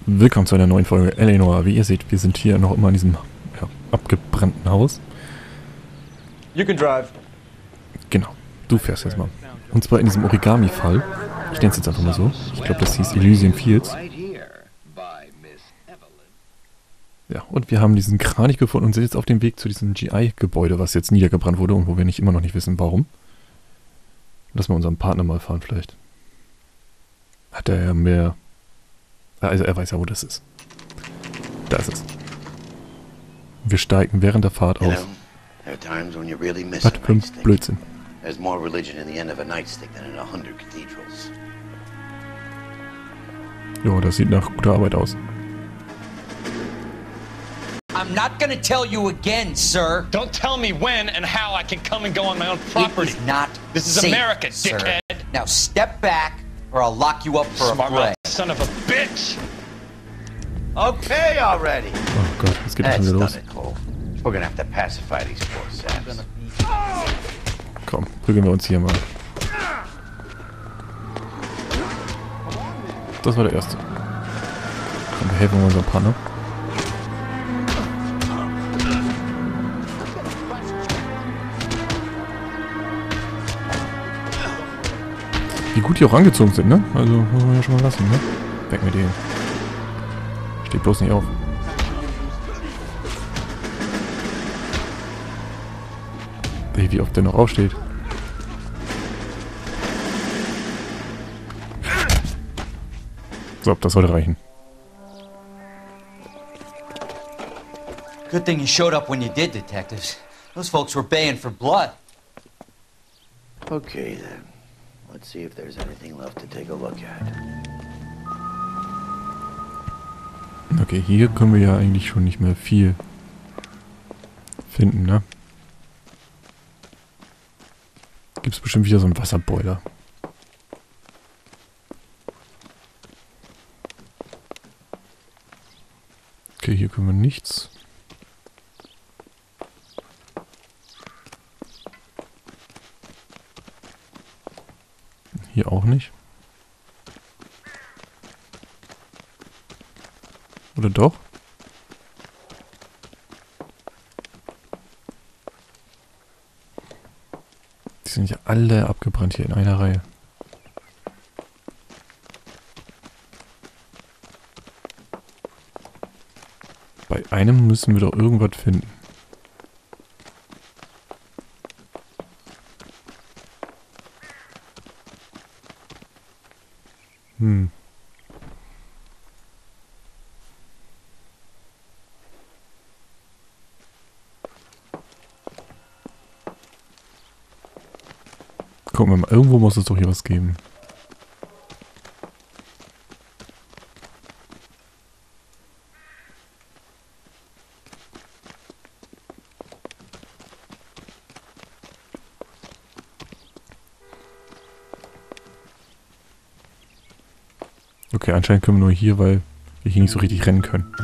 Willkommen zu einer neuen Folge L.A Noire. Wie ihr seht, wir sind hier noch immer in diesem abgebrannten Haus. You can drive. Genau, du fährst jetzt mal. Und zwar in diesem Origami-Fall. Ich nenne es jetzt einfach mal so. Ich glaube, das hieß Elysian Fields. Ja, und wir haben diesen Kranich gefunden und sind jetzt auf dem Weg zu diesem GI-Gebäude, was jetzt niedergebrannt wurde und wo wir immer noch nicht wissen, warum. Lass mal unseren Partner mal fahren vielleicht. Hat er ja mehr... Also er weiß ja, wo das ist. Da ist es. Wir steigen während der Fahrt aus. Was für ein Blödsinn. Jo, das sieht nach guter Arbeit aus. I'm not gonna tell you again, sir. Don't tell me when and how I can come and go on my own property. It is not This is safe, America, sir. dickhead. Now step back, or I'll lock you up for Smart a fray. son of a bitch. Okay already. Oh Gott, es geht schon wieder los. We're gonna have to pacify these poor saps. Komm, prügeln wir uns hier mal. Das war der erste. Komm, wir helfen unserem Partner. Wie gut die auch angezogen sind, ne? Also, muss man ja schon mal lassen, ne? Weg mit denen. Steht bloß nicht auf. Ey, wie oft der noch aufsteht. So, das sollte reichen. Good thing you showed up when you did, detectives. Those folks were baying for blood. Okay then. Let's see if there's anything left to take a look at. Okay, hier können wir ja eigentlich schon nicht mehr viel finden, ne? Gibt's bestimmt wieder so einen Wasserboiler. Okay, hier können wir nichts. Hier auch nicht. Oder doch? Die sind ja alle abgebrannt hier in einer Reihe. Bei einem müssen wir doch irgendwas finden. Gucken wir mal, irgendwo muss es doch hier was geben. Okay, anscheinend können wir nur hier, weil wir hier nicht so richtig rennen können.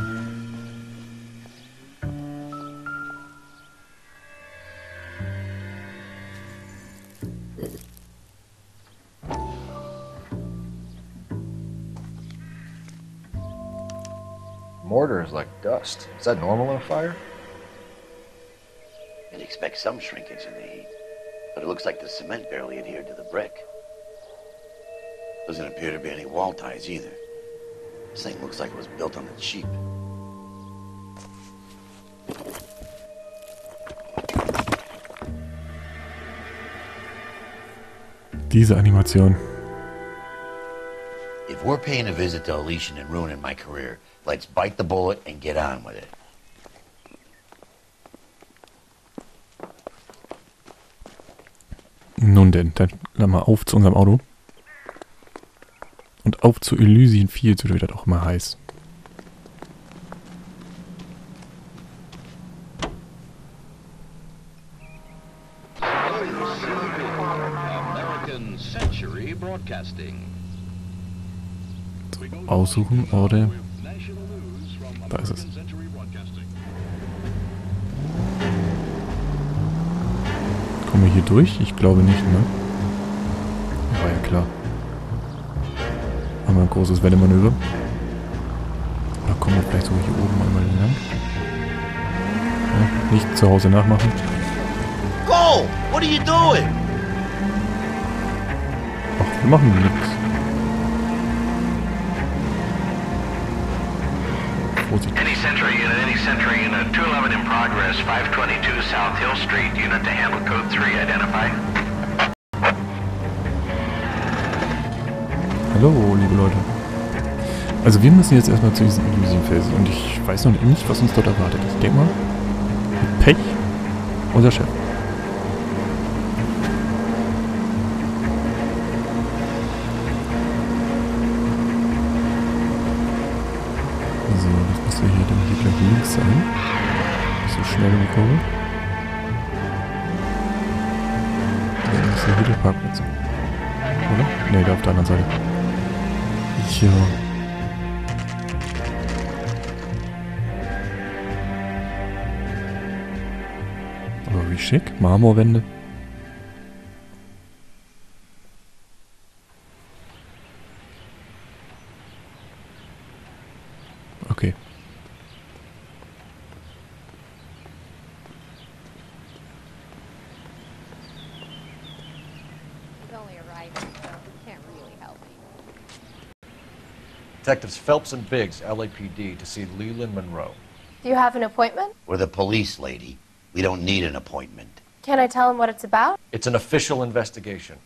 Mortar is like dust. Is that normal in a fire? You'd expect some shrinkage in the heat, but it looks like the cement barely adhered to the brick. Doesn't appear to be any wall ties either. This thing looks like it was built on the cheap. Diese Animation. If we're paying a visit to Elysian and ruining my career, let's bite the bullet and get on with it. Nun denn, dann mal auf zu unserem Auto. Und auf zu Elysian Fields, oder wie das auch immer heißt. American Century Broadcasting. Aussuchen, Orte. Da ist es. Kommen wir hier durch? Ich glaube nicht, ne? War ja klar. Haben wir ein großes Wendemanöver. kommen wir vielleicht so hier oben einmal lang. Ja, nicht zu Hause nachmachen. Go! What are you doing? Ach, wir machen nichts. Vorsicht. Any Century Unit, 211 in progress, 522 South Hill Street, unit to handle code 3, identify. Hallo, liebe Leute. Also wir müssen jetzt erstmal zu diesem Elysium-Felsen und ich weiß noch nicht, was uns dort erwartet. Ich denke mal, mit Pech unser Chef. So, das müsste hier dann hier gleich links sein. Nicht so schnell um die Kurve. Dann ist hier der Parkplatz. Oder? Ne, da auf der anderen Seite. Ja. Aber wie schick. Marmorwände. Okay. Detectives Phelps and Biggs, LAPD, to see Leland Monroe. Do you have an appointment? We're the police, lady. We don't need an appointment. Can I tell him what it's about? It's an official investigation.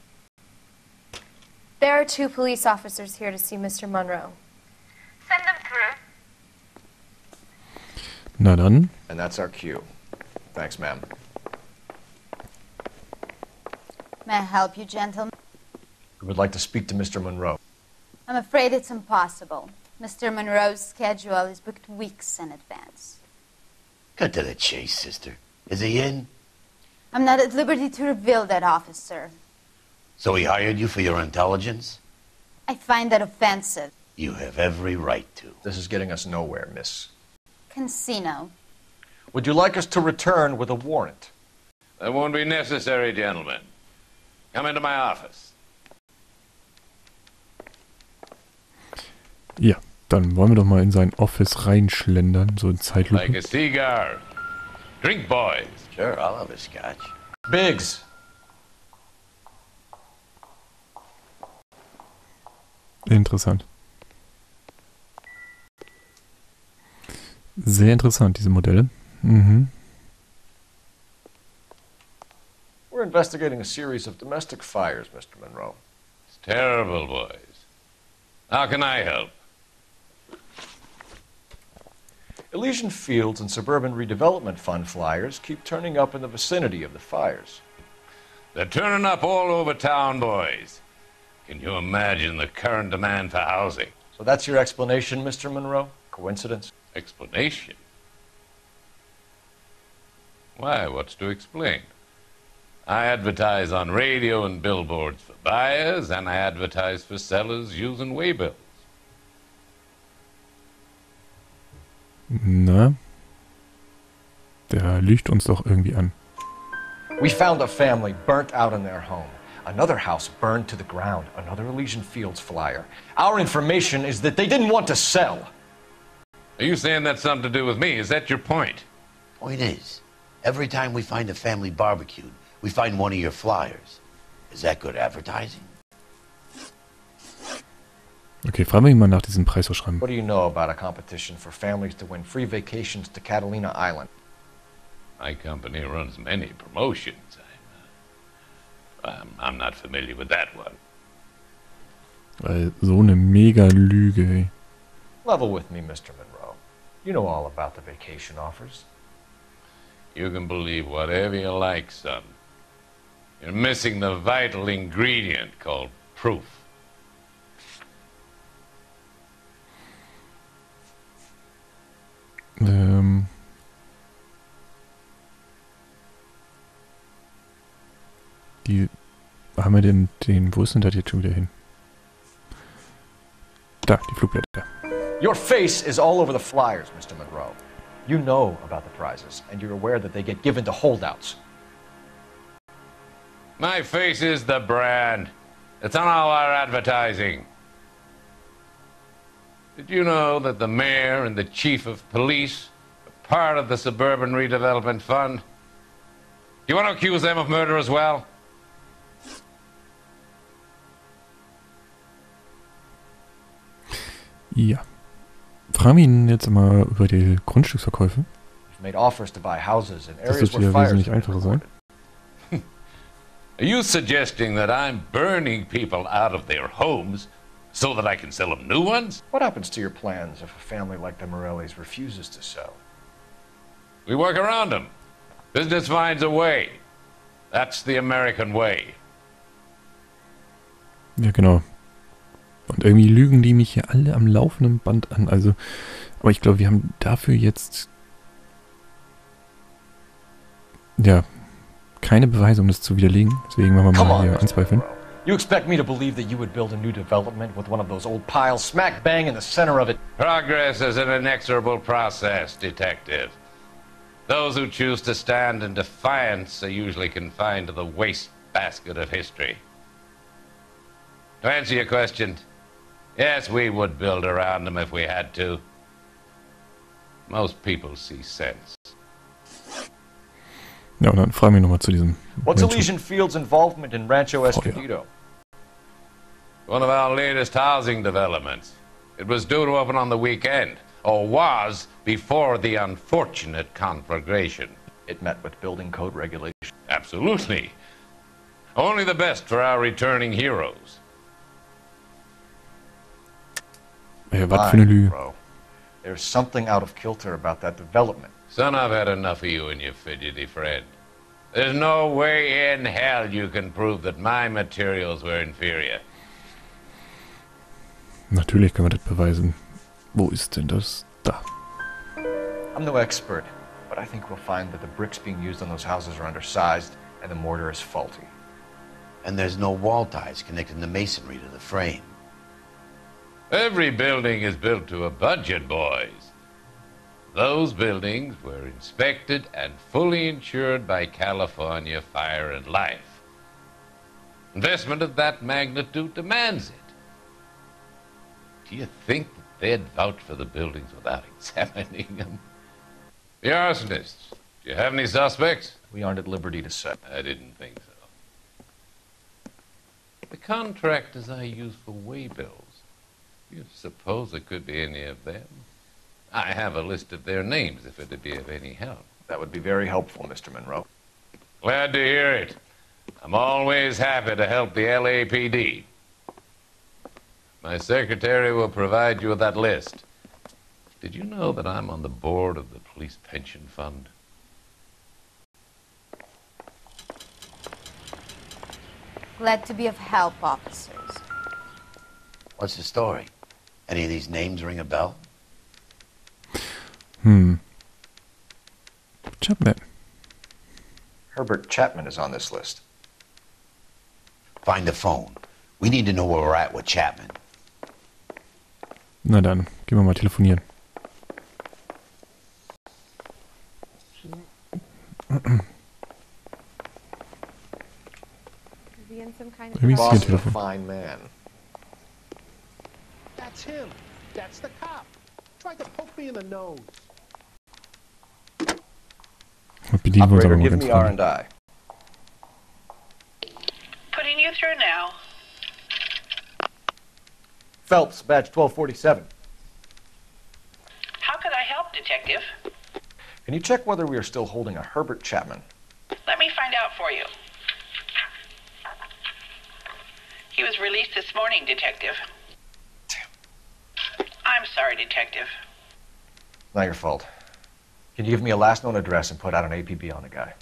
There are 2 police officers here to see Mr. Monroe. Send them through. Na dann. And that's our cue. Thanks, ma'am. May I help you, gentlemen? We would like to speak to Mr. Monroe. I'm afraid it's impossible. Mr. Monroe's schedule is booked weeks in advance. Cut to the chase, sister. Is he in? I'm not at liberty to reveal that, officer. So he hired you for your intelligence? I find that offensive. You have every right to. This is getting us nowhere, miss. Casino. Would you like us to return with a warrant? That won't be necessary, gentlemen. Come into my office. Ja, dann wollen wir doch mal in sein Office reinschlendern, so in Zeitlupe. Like a cigar. Drink, boys. Sure, I'll have a scotch. Biggs! Interessant. Sehr interessant, diese Modelle. Mhm. We're investigating a series of domestic fires, Mr. Monroe. It's terrible, boys. How can I help? Elysian Fields and Suburban Redevelopment Fund flyers keep turning up in the vicinity of the fires. They're turning up all over town, boys. Can you imagine the current demand for housing? So that's your explanation, Mr. Monroe? Coincidence? Explanation? Why, what's to explain? I advertise on radio and billboards for buyers, and I advertise for sellers using waybills. Na? Der lügt uns doch irgendwie an. We found a family burnt out in their home. Another house burned to the ground. Another Elysian Fields flyer. Our information is that they didn't want to sell. Are you saying that's something to do with me? Is that your point? Point is, every time we find a family barbecued, we find one of your flyers. Is that good advertising? Okay, fragen wir ihn mal nach diesem Preisausschreiben. What do you know about a competition for families to win free vacations to Catalina Island? My company runs many promotions. I'm not familiar with that one. So eine mega Lüge, ey. Level with me, Mr. Monroe. You know all about the vacation offers. You can believe whatever you like, son. You're missing the vital ingredient called proof. Die haben wir den, wo ist denn das jetzt schon wieder hin? Da, die Flugblätter. Your face is all over the flyers, Mr. Monroe. You know about the prizes, and you're aware that they get given to holdouts. My face is the brand. It's on all our advertising. Did you know that the mayor and the chief of police are part of the Suburban Redevelopment Fund? Do you want to accuse them of murder as well? Ja. Fragen wir ihn jetzt mal über die Grundstücksverkäufe. We've made offers to buy houses in Das areas wird where wieder fires wesentlich have been einfacher sein. recorded. Are you suggesting that I'm burning people out of their homes so that I can sell them new ones? What happens to your plans if a family like the Morellis refuses to sell? We work around them. Business finds a way. That's the American way. Ja, genau. Und irgendwie lügen die mich hier alle am laufenden Band an. Also, aber ich glaube, wir haben dafür jetzt ja keine Beweise, um das zu widerlegen. Deswegen machen wir Come mal on, hier Mr. anzweifeln. Monroe. You expect me to believe that you would build a new development with one of those old piles smack bang in the center of it? Progress is an inexorable process, Detective. Those who choose to stand in defiance are usually confined to the wastebasket of history. To answer your question, yes, we would build around them if we had to. Most people see sense. Ja, und dann fragen wir nochmal zu diesem What's Rancho. Elysian Field's involvement in Rancho Escondido? One of our latest housing developments. It was due to open on the weekend, or was before the unfortunate conflagration. It met with building code regulations. Absolutely. Only the best for our returning heroes. Ja, was für eine Lüge. Bro. There's something out of kilter about that development. Son, I've had enough of you and your fidgety friend. There's no way in hell you can prove that my materials were inferior. Natürlich kann man das beweisen. Wo ist denn das? Da. I'm no expert, but I think we'll find that the bricks being used on those houses are undersized and the mortar is faulty. And there's no wall ties connecting the masonry to the frame. Every building is built to a budget, boys. Those buildings were inspected and fully insured by California Fire and Life. Investment of that magnitude demands it. Do you think that they'd vouch for the buildings without examining them? The arsonists, do you have any suspects? We aren't at liberty to say. I didn't think so. The contractors I use for waybills. You suppose it could be any of them? I have a list of their names if it'd be of any help. That would be very helpful, Mr. Monroe. Glad to hear it. I'm always happy to help the LAPD. My secretary will provide you with that list. Did you know that I'm on the board of the police pension fund? Glad to be of help, officers. What's the story? Any of these names ring a bell? Chapman. Herbert Chapman is on this list. Find the phone. We need to know where we're at with Chapman. Na dann, gehen wir mal telefonieren. Is he in some kind of Irgendwie ist hier ein Boss is a Telefon. fine man. That's him. That's the cop. Tried to poke me in the nose. Und bedienen wir uns aber Operator, mal give ganz me freundlich. R&I. Putting you through now. Phelps, badge 1247. How could I help, Detective? Can you check whether we are still holding a Herbert Chapman? Let me find out for you. He was released this morning, Detective. I'm sorry, Detective. Not your fault. Can you give me a last known address and put out an APB on the guy?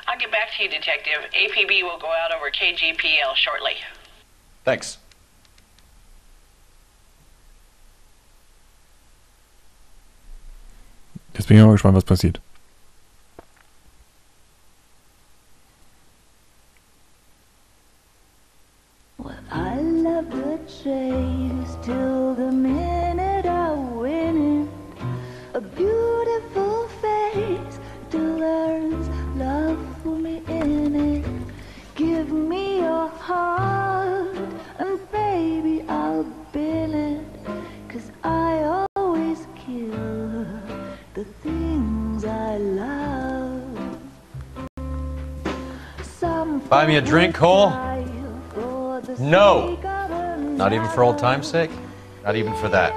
I'll get back to you, Detective. APB will go out over KGPL shortly. Thanks. Jetzt bin ich mal gespannt, was passiert. Well, I love the chase till the minute I win it. A beautiful face till there's love for me in it. Give me your heart and baby I'll bill it. Buy me a drink, Cole? No. Not even for old time's sake? Not even for that.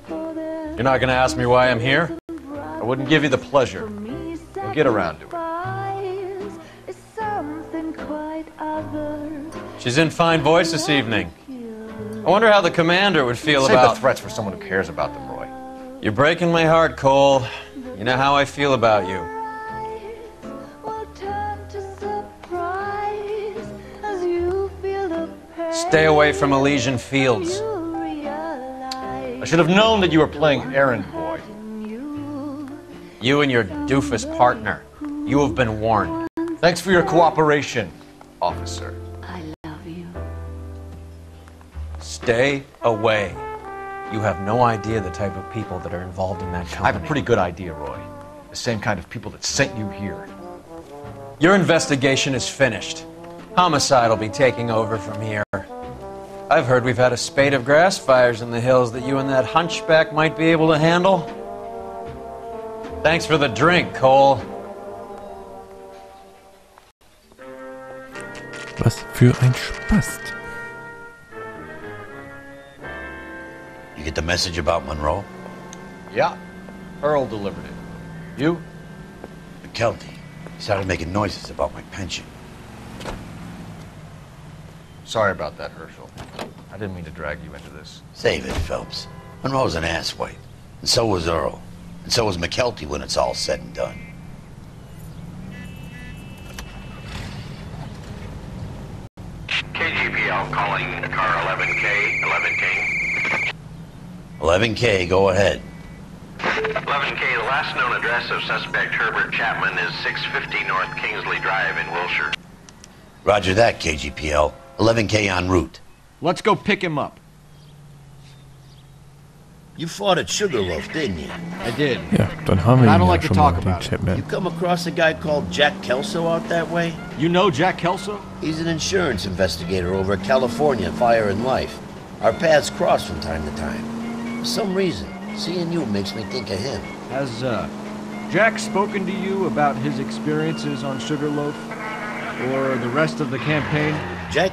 You're not gonna ask me why I'm here? I wouldn't give you the pleasure. We'll get around to it. She's in fine voice this evening. I wonder how the commander would feel about... Save the threats for someone who cares about them, Roy. You're breaking my heart, Cole. You know how I feel about you. Stay away from Elysian Fields. I should have known that you were playing errand boy. You and your doofus partner. You have been warned. Thanks for your cooperation, officer. I love you. Stay away. You have no idea the type of people that are involved in that company. I have a pretty good idea, Roy. The same kind of people that sent you here. Your investigation is finished. Homicide will be taking over from here. I've heard we've had a spate of grass fires in the hills that you and that hunchback might be able to handle. Thanks for the drink, Cole. Was für ein Spast. You get the message about Monroe? Yeah. Earl delivered it. You? McKelty. He started making noises about my pension. Sorry about that, Herschel. I didn't mean to drag you into this. Save it, Phelps. Monroe's an asswipe. And so was Earl. And so was McKelty when it's all said and done. KGPL calling car 11K, 11K. 11K, go ahead. 11K, the last known address of suspect Herbert Chapman is 650 North Kingsley Drive in Wilshire. Roger that, KGPL. 11K en route. Let's go pick him up. You fought at Sugarloaf, didn't you? I did. Ja, dann haben wir I ihn don't ja like to schon talk mal, den about it. Chapman. You come across a guy called Jack Kelso out that way? You know Jack Kelso? He's an insurance investigator over at California Fire and Life. Our paths cross from time to time. For some reason, seeing you makes me think of him. Has, Jack spoken to you about his experiences on Sugarloaf? Or the rest of the campaign? Jack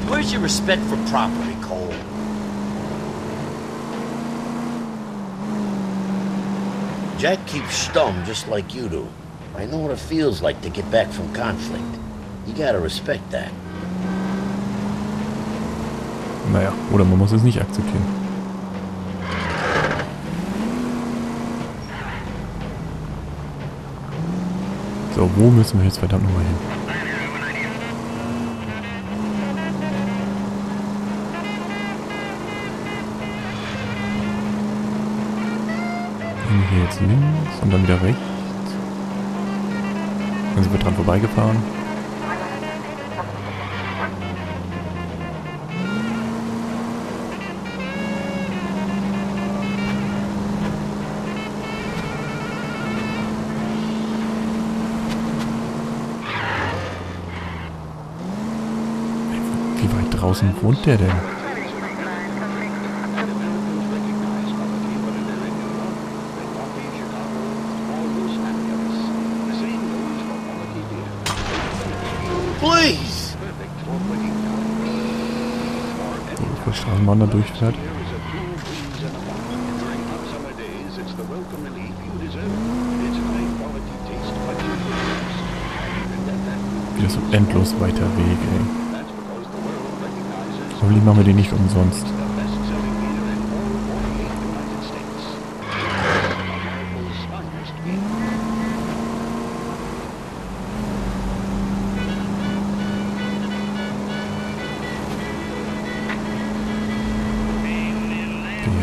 Where's your respect for property, Cole? Jack keeps stum just like you do. I know what it feels like to get back from conflict. You gotta respect that. Naja, oder man muss es nicht akzeptieren. So, wo müssen wir jetzt verdammt nochmal hin? Hier jetzt links und dann wieder rechts. Dann sind wir dran vorbeigefahren. Wie weit draußen wohnt der denn? Please! Bevor die Straßenbahn da durchfährt. Wieder so endlos weiter Weg, ey. Hoffentlich machen wir den nicht umsonst.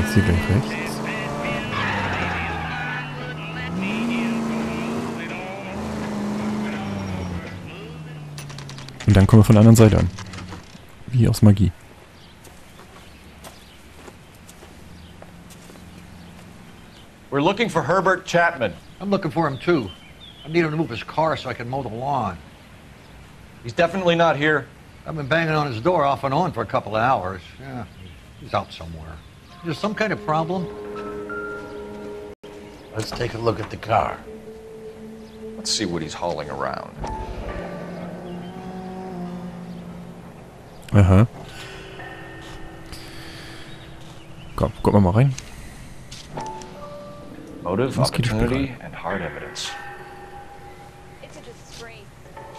Jetzt hier gleich rechts. Und dann kommen wir von der anderen Seite an. Wie aus Magie. We're looking for Herbert Chapman. I'm looking for him too. I need him to move his car so I can mow the lawn. He's definitely not here. I've been banging on his door off and on for a couple of hours. Yeah, he's out somewhere. Is there some kind of problem? Let's take a look at the car. Let's see what he's hauling around. Aha. Komm, gucken wir mal rein. Motive, opportunity, and hard evidence. It's a disgrace.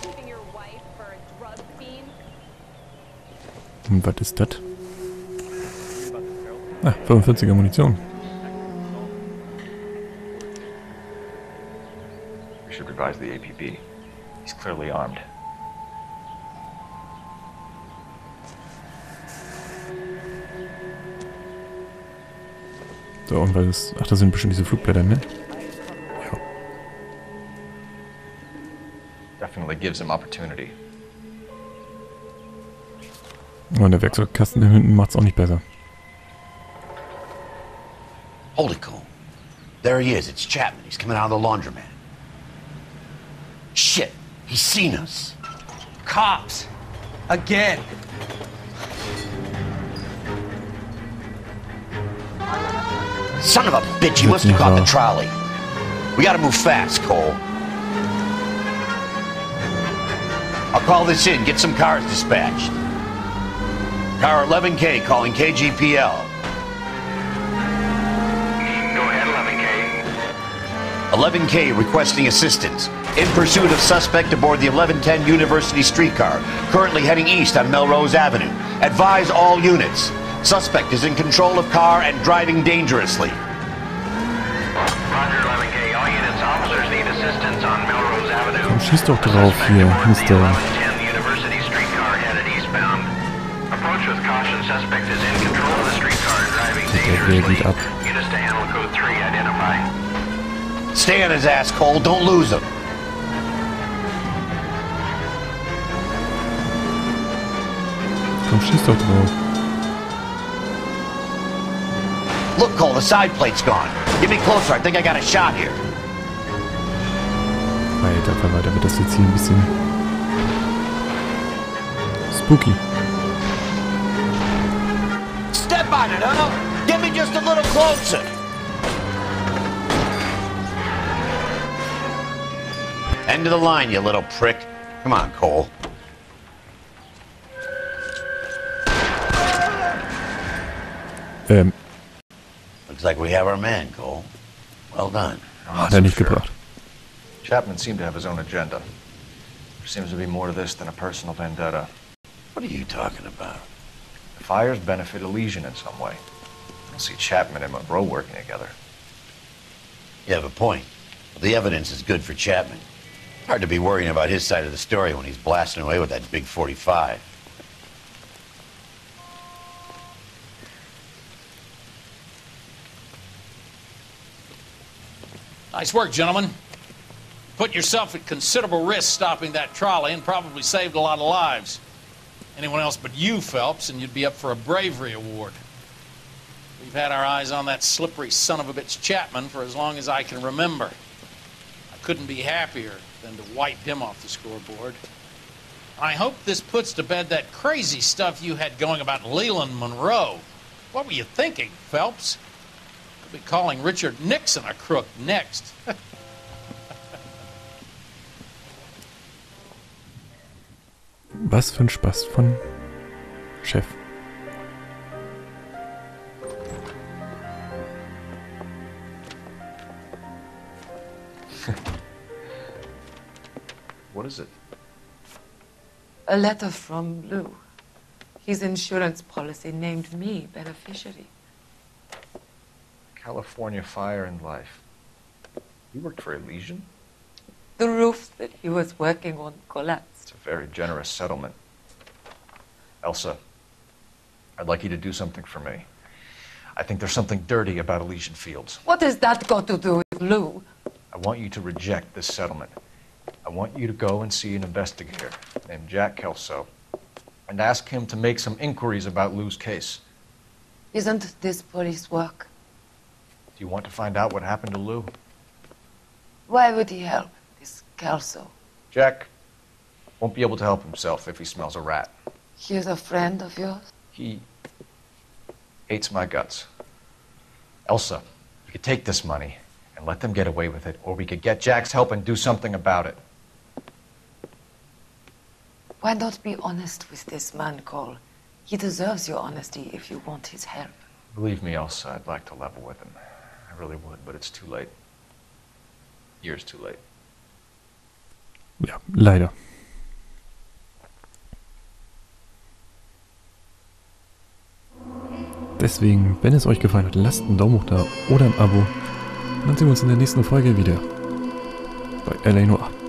Keeping your wife for a drug fiend. Und was ist das? Ah, 45er Munition. We should advise the APB. He's clearly armed. So, und weil es... Ach, das sind bestimmt diese Flugblätter, ne? Ja. Definitely gives him opportunity. Und der Werkzeugkasten da hinten macht's auch nicht besser. Hold it, Cole. There he is. It's Chapman. He's coming out of the laundromat. Shit. He's seen us. Cops. Again. Son of a bitch, he must have caught the trolley. We gotta move fast, Cole. I'll call this in, get some cars dispatched. Car 11K calling KGPL. Go ahead, 11K. 11K requesting assistance. In pursuit of suspect aboard the 1110 University streetcar, currently heading east on Melrose Avenue. Advise all units. Suspect is in control of car and driving dangerously. Roger, 11K. All units, officers need assistance on Melrose Avenue. Komm, schieß doch drauf hier, Mr. 1110 University streetcar headed eastbound. Approach with caution. Suspect is in control of the streetcar and driving dangerously. Geht ab. Units to handle code 3 identify. Stay on his ass, Cole. Don't lose him. Komm, schieß doch drauf. Look, Cole, the side plate's gone. Get me closer. I think I got a shot here. Alter Verwalter, wird das jetzt hier ein bisschen spooky. Step on it, huh? Get me just a little closer. End of the line, you little prick. Come on, Cole. Looks like we have our man, Cole. Well done. Hat nicht gebracht. Chapman seemed to have his own agenda. There seems to be more to this than a personal vendetta. What are you talking about? The fires benefit Elysian in some way. I don't see Chapman and Monroe working together. You have a point. The evidence is good for Chapman. Hard to be worrying about his side of the story when he's blasting away with that big 45. Nice work, gentlemen. Put yourself at considerable risk stopping that trolley and probably saved a lot of lives. Anyone else but you, Phelps, and you'd be up for a bravery award. We've had our eyes on that slippery son of a bitch Chapman for as long as I can remember. I couldn't be happier than to wipe him off the scoreboard. I hope this puts to bed that crazy stuff you had going about Leland Monroe. What were you thinking, Phelps? We'll be calling Richard Nixon a crook next. Was für ein Spaß von Chef. What is it? A letter from Lou. His insurance policy named me beneficiary. California Fire and Life. You worked for Elysian? The roof that he was working on collapsed. It's a very generous settlement. Elsa, I'd like you to do something for me. I think there's something dirty about Elysian Fields. What has that got to do with Lou? I want you to reject this settlement. I want you to go and see an investigator named Jack Kelso and ask him to make some inquiries about Lou's case. Isn't this police work? Do you want to find out what happened to Lou? Why would he help this Kelso? Jack won't be able to help himself if he smells a rat. He is a friend of yours? He hates my guts. Elsa, you could take this money and and let them get away with it, or we could get Jack's help and do something about it. Why not be honest with this man, Cole? He deserves your honesty if you want his help. Believe me, Elsa, I'd like to level with him. I really would, but it's too late. Years too late. Ja, leider. Deswegen, wenn es euch gefallen hat, lasst einen Daumen hoch da oder ein Abo. Und dann sehen wir uns in der nächsten Folge wieder bei L.A Noire.